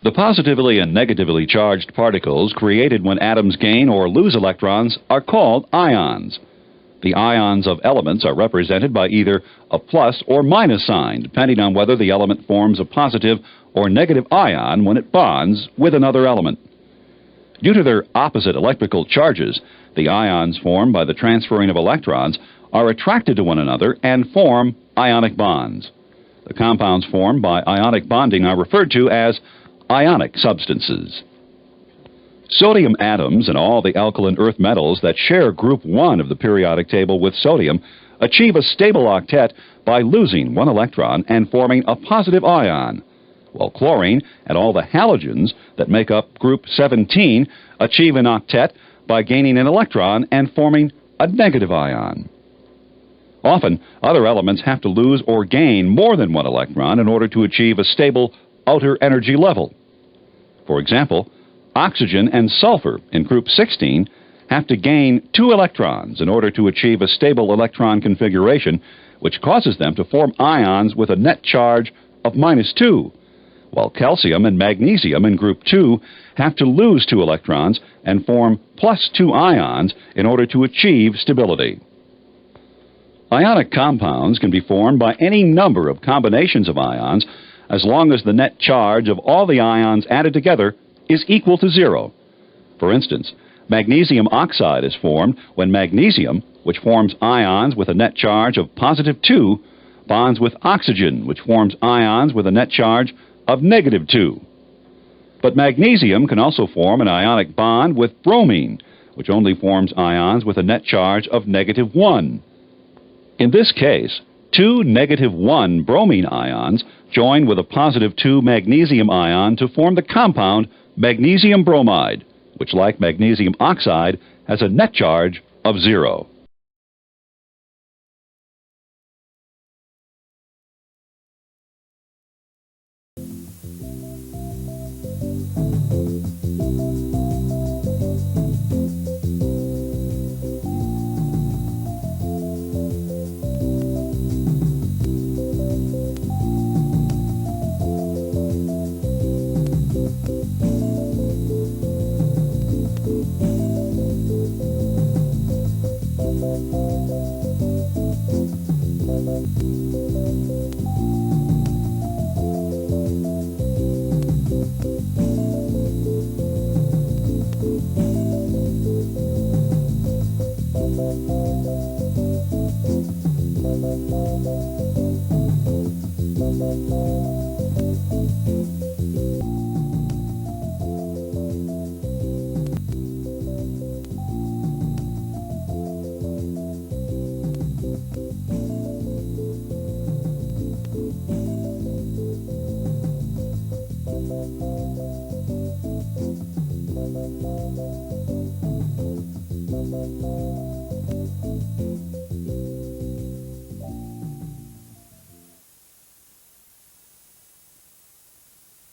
The positively and negatively charged particles created when atoms gain or lose electrons are called ions. The ions of elements are represented by either a plus or minus sign, depending on whether the element forms a positive or negative ion when it bonds with another element. Due to their opposite electrical charges, the ions formed by the transferring of electrons are attracted to one another and form ionic bonds. The compounds formed by ionic bonding are referred to as ionic substances. Sodium atoms and all the alkaline earth metals that share group 1 of the periodic table with sodium achieve a stable octet by losing one electron and forming a positive ion, while chlorine and all the halogens that make up group 17 achieve an octet by gaining an electron and forming a negative ion. Often, other elements have to lose or gain more than one electron in order to achieve a stable outer energy level. For example, oxygen and sulfur in group 16 have to gain 2 electrons in order to achieve a stable electron configuration, which causes them to form ions with a net charge of -2, while calcium and magnesium in group 2 have to lose 2 electrons and form +2 ions in order to achieve stability. Ionic compounds can be formed by any number of combinations of ions as long as the net charge of all the ions added together is equal to 0. For instance, magnesium oxide is formed when magnesium, which forms ions with a net charge of +2, bonds with oxygen, which forms ions with a net charge of -2. But magnesium can also form an ionic bond with bromine, which only forms ions with a net charge of -1. In this case, 2 -1 bromine ions join with a +2 magnesium ion to form the compound magnesium bromide, which, like magnesium oxide, has a net charge of 0. Thank you.